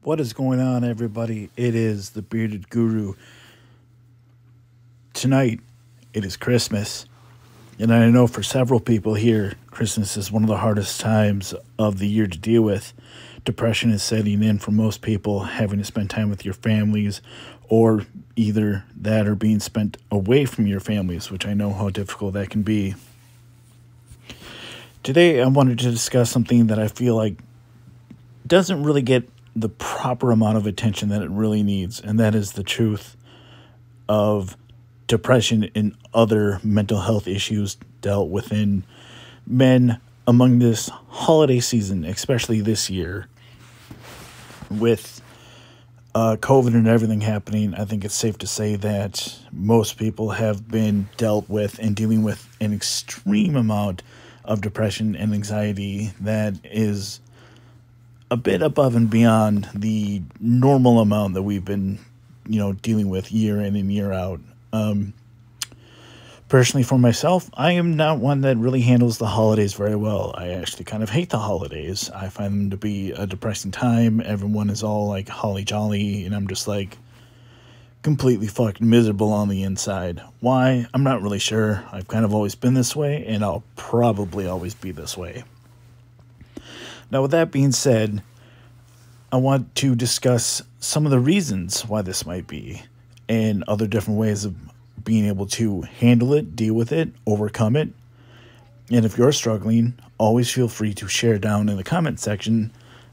What is going on, everybody? It is the Bearded Guru. Tonight, it is Christmas. And I know for several people here, Christmas is one of the hardest times of the year to deal with. Depression is setting in for most people, having to spend time with your families, or either that or being spent away from your families, which I know how difficult that can be. Today, I wanted to discuss something that I feel like doesn't really get the proper amount of attention that it really needs, and that is the truth of depression and other mental health issues dealt within men among this holiday season, especially this year. With COVID and everything happening, I think it's safe to say that most people have been dealt with and dealing with an extreme amount of depression and anxiety that is a bit above and beyond the normal amount that we've been, dealing with year in and year out. Personally, for myself, I am not one that really handles the holidays very well. I actually kind of hate the holidays. I find them to be a depressing time. Everyone is all like holly jolly, and I'm just like completely fucking miserable on the inside. Why? I'm not really sure. I've kind of always been this way, and I'll probably always be this way. Now, with that being said, I want to discuss some of the reasons why this might be and other different ways of being able to handle it, deal with it, overcome it. And if you're struggling, always feel free to share down in the comment section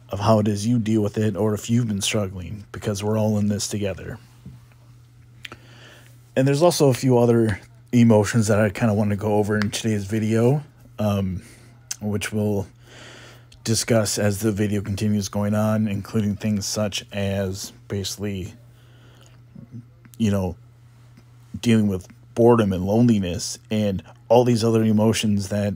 of how it is you deal with it, or if you've been struggling, because we're all in this together. And there's also a few other emotions that I kind of want to go over in today's video, which we'll discuss as the video continues going on, including things such as basically, dealing with boredom and loneliness and all these other emotions that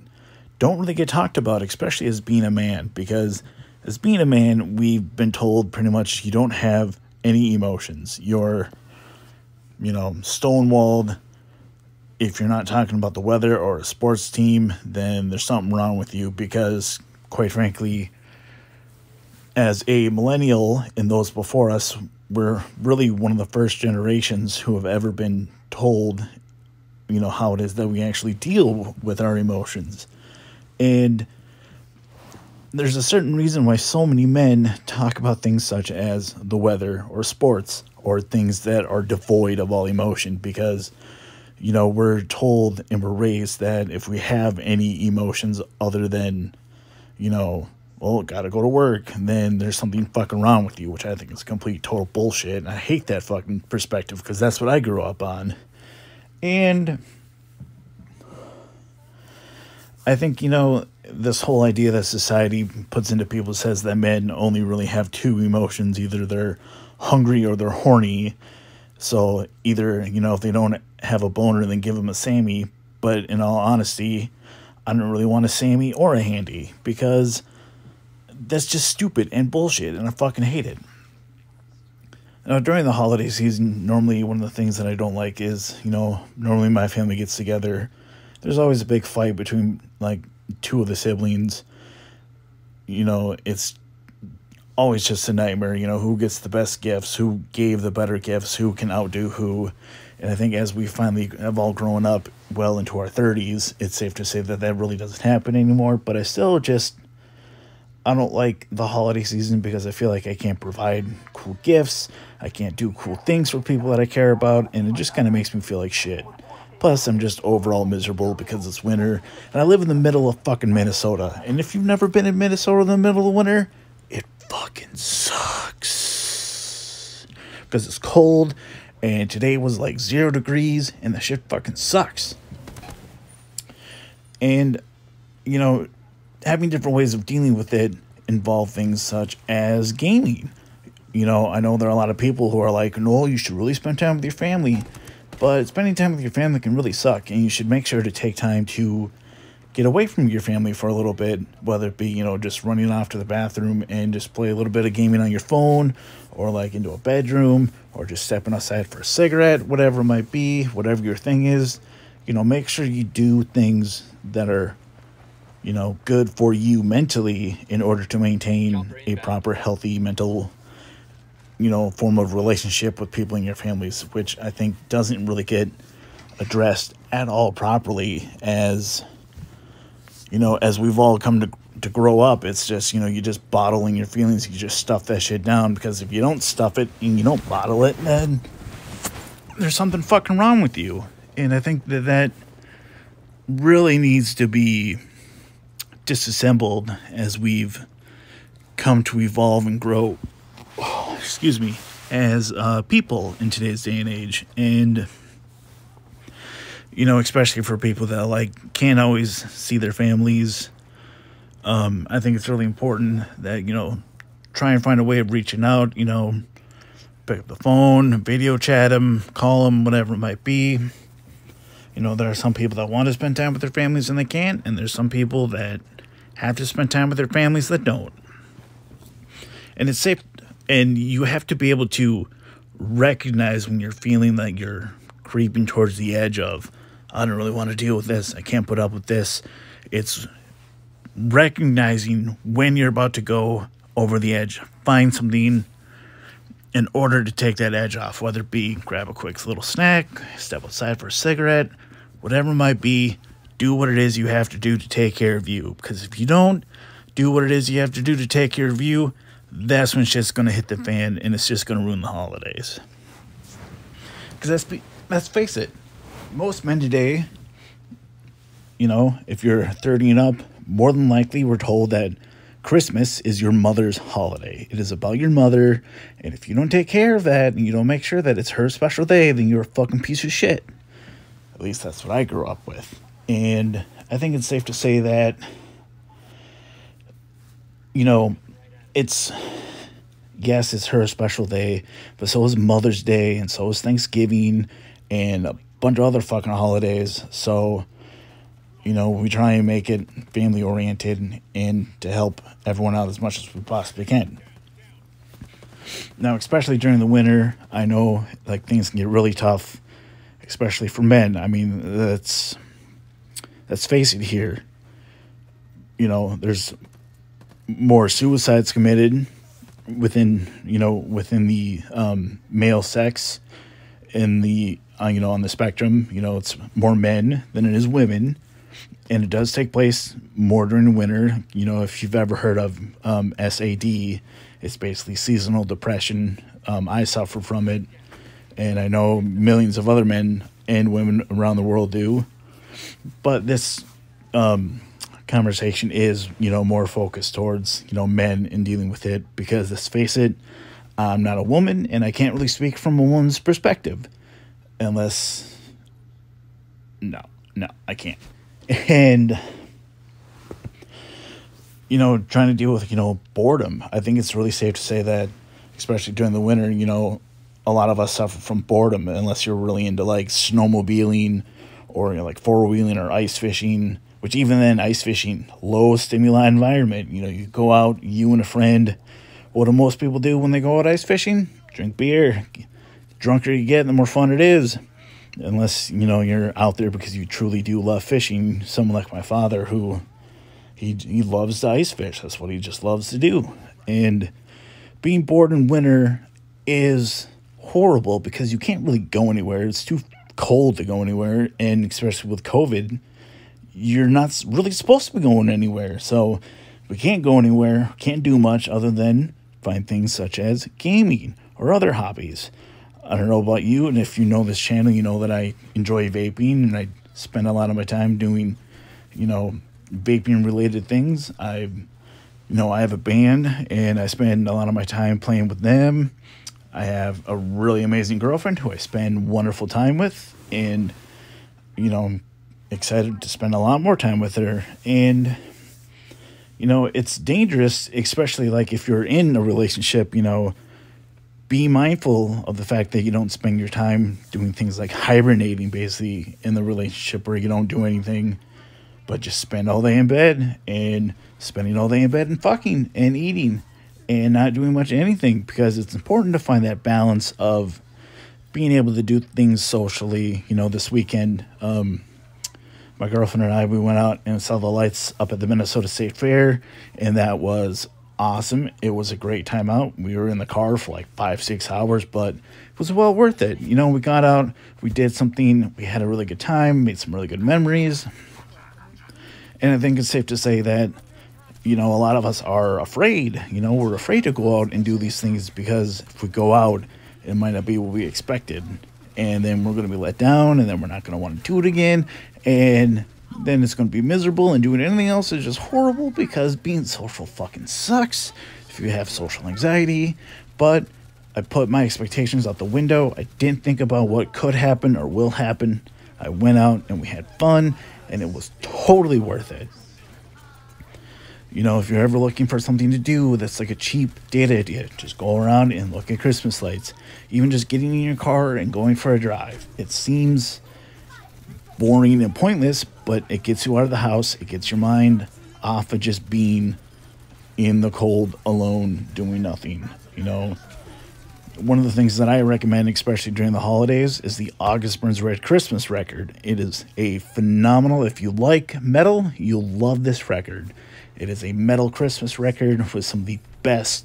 don't really get talked about, especially as being a man, because as being a man, we've been told pretty much you don't have any emotions. You're, stonewalled. If you're not talking about the weather or a sports team, then there's something wrong with you, because quite frankly, as a millennial and those before us, we're really one of the first generations who have ever been told, how it is that we actually deal with our emotions. And there's a certain reason why so many men talk about things such as the weather or sports or things that are devoid of all emotion, because we're told and we're raised that if we have any emotions other than gotta go to work, then there's something fucking wrong with you, which I think is complete total bullshit. And I hate that fucking perspective, because that's what I grew up on. And I think, this whole idea that society puts into people says that men only really have two emotions. Either they're hungry or they're horny. So either, if they don't have a boner, then give them a Sammy. But in all honesty, I don't really want a Sammy or a handy, because that's just stupid and bullshit, and I fucking hate it. Now, during the holiday season, normally one of the things that I don't like is, normally my family gets together. There's always a big fight between, two of the siblings. It's always just a nightmare, who gets the best gifts, who gave the better gifts, who can outdo who. And I think as we finally have all grown up well into our 30s, it's safe to say that that really doesn't happen anymore. But I don't like the holiday season, because I feel like I can't provide cool gifts. I can't do cool things for people that I care about, and it just kind of makes me feel like shit. Plus, I'm just overall miserable because it's winter, and I live in the middle of fucking Minnesota. And if you've never been in Minnesota in the middle of winter, it fucking sucks. Because it's cold, and today was like 0 degrees, and the shit fucking sucks. And, having different ways of dealing with it involve things such as gaming. I know there are a lot of people who are like, no, you should really spend time with your family. But spending time with your family can really suck, and you should make sure to take time to get away from your family for a little bit, whether it be, just running off to the bathroom and just play a little bit of gaming on your phone, or into a bedroom, or just stepping outside for a cigarette, whatever it might be, whatever your thing is. Make sure you do things that are, good for you mentally in order to maintain a proper, healthy mental form of relationship with people in your families, which I think doesn't really get addressed at all properly as we've all come to grow up. It's just, you just bottling your feelings. You just stuff that shit down, because if you don't stuff it and you don't bottle it, then there's something fucking wrong with you. And I think that really needs to be disassembled as we've come to evolve and grow, as people in today's day and age. And especially for people that can't always see their families, I think it's really important that try and find a way of reaching out. Pick up the phone, video chat them, call them, whatever it might be. There are some people that want to spend time with their families and they can't, and there's some people that have to spend time with their families that don't. And it's safe, and you have to be able to recognize when you're feeling like you're creeping towards the edge of, I don't really want to deal with this, I can't put up with this. It's recognizing when you're about to go over the edge. Find something in order to take that edge off, whether it be grab a quick little snack, step outside for a cigarette, whatever it might be. Do what it is you have to do to take care of you. Because if you don't do what it is you have to do to take care of you, that's when shit's going to hit the fan, and it's just going to ruin the holidays. Because let's face it, most men today, if you're 30 and up, more than likely we're told that Christmas is your mother's holiday. It is about your mother, and if you don't take care of that and you don't make sure that it's her special day, then you're a fucking piece of shit. At least that's what I grew up with. And I think it's safe to say that, it's her special day, but so is Mother's Day, and so is Thanksgiving, and a bunch of other fucking holidays. So, we try and make it family oriented and to help everyone out as much as we possibly can. Now, especially during the winter, I know things can get really tough, especially for men. I mean, let's face it here. There's more suicides committed within the male sex in the on the spectrum. It's more men than it is women. And it does take place more during the winter. If you've ever heard of SAD, it's basically seasonal depression. I suffer from it, and I know millions of other men and women around the world do. But this conversation is, more focused towards, men and dealing with it. Because let's face it, I'm not a woman, and I can't really speak from a woman's perspective. Unless... No, I can't. And, trying to deal with, boredom. I think it's really safe to say that, especially during the winter, a lot of us suffer from boredom, unless you're really into, snowmobiling or, four-wheeling or ice fishing, which even then, ice fishing, low stimuli environment. You go out, you and a friend. What do most people do when they go out ice fishing? Drink beer. The drunker you get, the more fun it is. Unless, you're out there because you truly do love fishing. Someone like my father, who he loves to ice fish. That's what he just loves to do. And being bored in winter is horrible because you can't really go anywhere. It's too cold to go anywhere. And especially with COVID, you're not really supposed to be going anywhere. So we can't go anywhere, can't do much other than find things such as gaming or other hobbies. I don't know about you, and if you know this channel, you know that I enjoy vaping, and I spend a lot of my time doing, vaping-related things. I have a band, and I spend a lot of my time playing with them. I have a really amazing girlfriend who I spend wonderful time with, and, I'm excited to spend a lot more time with her. And, it's dangerous, especially, if you're in a relationship, be mindful of the fact that you don't spend your time doing things like hibernating, basically, in the relationship, where you don't do anything but just spend all day in bed, and spending all day in bed and fucking and eating and not doing much of anything. Because it's important to find that balance of being able to do things socially. This weekend, my girlfriend and I, we went out and saw the lights up at the Minnesota State Fair, and that was awesome. It was a great time out. We were in the car for like 5-6 hours, but it was well worth it. You know, we got out, we did something, we had a really good time, made some really good memories. And I think it's safe to say that, you know, a lot of us are afraid. You know, we're afraid to go out and do these things because if we go out, it might not be what we expected. And then we're going to be let down, and then we're not going to want to do it again. And then it's going to be miserable, and doing anything else is just horrible because being social fucking sucks if you have social anxiety. But I put my expectations out the window. I didn't think about what could happen or will happen. I went out and we had fun, and it was totally worth it. You know, if you're ever looking for something to do that's like a cheap date idea, just go around and look at Christmas lights. Even just getting in your car and going for a drive. It seems boring and pointless, but it gets you out of the house. It gets your mind off of just being in the cold, alone, doing nothing. You know, one of the things that I recommend, especially during the holidays, is the August Burns Red Christmas record. It is a phenomenal, if you like metal, you'll love this record. It is a metal Christmas record with some of the best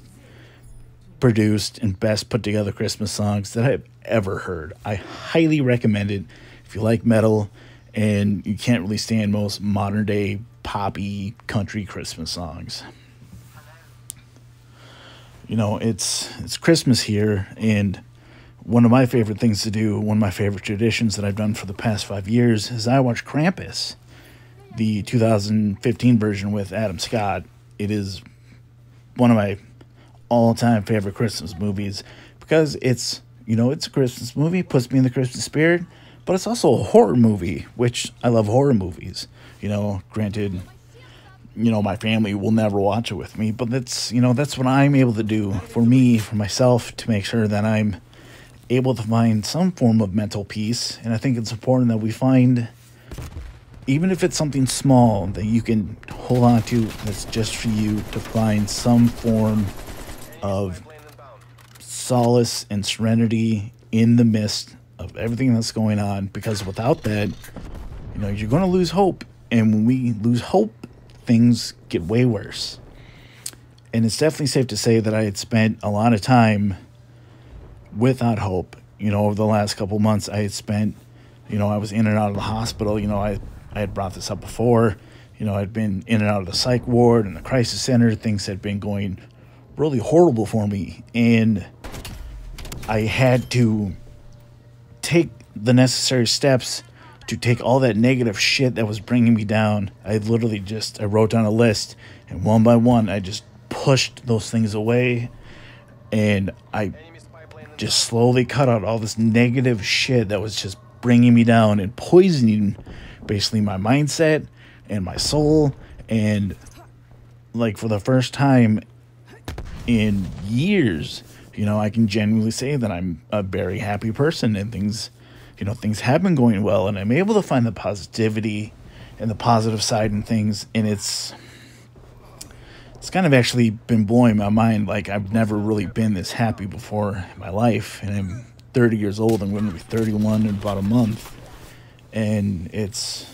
produced and best put together Christmas songs that I've ever heard. I highly recommend it if you like metal and you can't really stand most modern day poppy country Christmas songs. You know, it's Christmas here, and one of my favorite things to do, one of my favorite traditions that I've done for the past 5 years, is I watch Krampus, the 2015 version with Adam Scott. It is one of my all-time favorite Christmas movies because it's, you know, it's a Christmas movie, puts me in the Christmas spirit, but it's also a horror movie, which I love horror movies. You know, granted, you know, my family will never watch it with me, but that's, you know, that's what I'm able to do for me, for myself, to make sure that I'm able to find some form of mental peace. And I think it's important that we find, even if it's something small that you can hold on to, that's just for you, to find some form of solace and serenity in the midst of everything that's going on. Because without that, you know, you're going to lose hope. And when we lose hope, things get way worse. And it's definitely safe to say that I had spent a lot of time without hope. You know, over the last couple months, I had spent, you know, I was in and out of the hospital. You know, I had brought this up before. You know, I'd been in and out of the psych ward and the crisis center. Things had been going really horrible for me. And I had to take the necessary steps to take all that negative shit that was bringing me down. I wrote down a list, and one by one, I just pushed those things away. And I just slowly cut out all this negative shit that was just bringing me down and poisoning basically my mindset and my soul. And like, for the first time in years, you know, I can genuinely say that I'm a very happy person, and things have been going well, and I'm able to find the positivity and the positive side in things. And it's kind of actually been blowing my mind. Like, I've never really been this happy before in my life, and I'm 30 years old. I'm going to be 31 in about a month. And it's,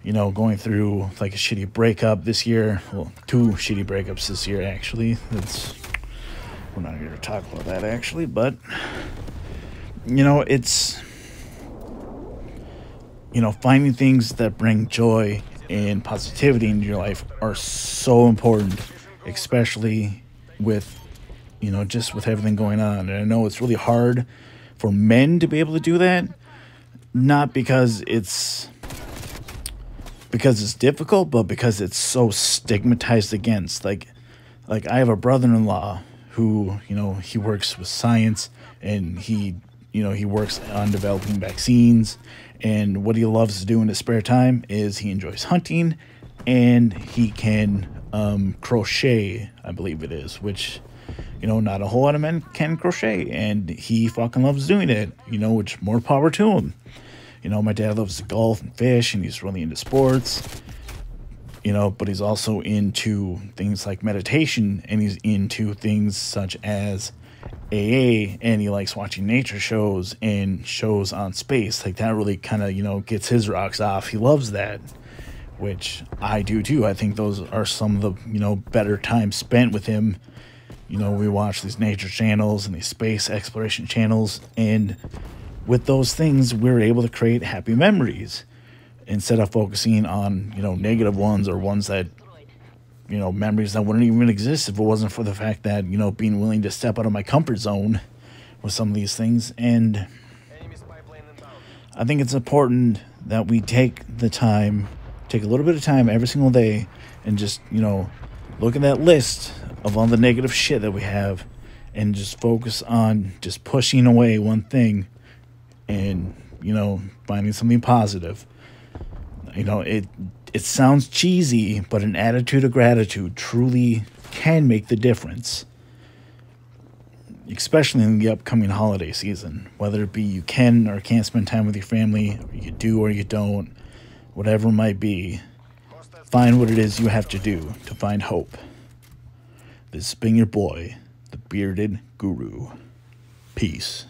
you know, going through like a shitty breakup this year. Well, 2 shitty breakups this year, actually. We're not here to talk about that, actually. But, you know, it's, you know, finding things that bring joy and positivity into your life are so important, especially with, you know, just with everything going on. And I know it's really hard for men to be able to do that, not because it's difficult, but because it's so stigmatized against. Like I have a brother-in-law who, you know, he works with science, and he works on developing vaccines. And what he loves to do in his spare time is he enjoys hunting, and he can crochet, I believe it is, which, you know, not a whole lot of men can crochet, and he fucking loves doing it, you know, which, more power to him. You know, my dad loves to golf and fish, and he's really into sports, you know, but he's also into things like meditation, and he's into things such as AA, and he likes watching nature shows and shows on space. Like, that really kind of, you know, gets his rocks off. He loves that. which I do too. I think those are some of the, better times spent with him. We watch these nature channels and these space exploration channels, and with those things, we're able to create happy memories instead of focusing on, negative ones, or ones that, memories that wouldn't even exist if it wasn't for the fact that, being willing to step out of my comfort zone with some of these things. And I think it's important that we take a little bit of time every single day and just, look at that list of all the negative shit that we have and just focus on just pushing away one thing and, finding something positive. It sounds cheesy, but an attitude of gratitude truly can make the difference, especially in the upcoming holiday season. Whether it be you can or can't spend time with your family, or you do or you don't, whatever it might be, find what it is you have to do to find hope. This has been your boy, the Bearded Guru. Peace.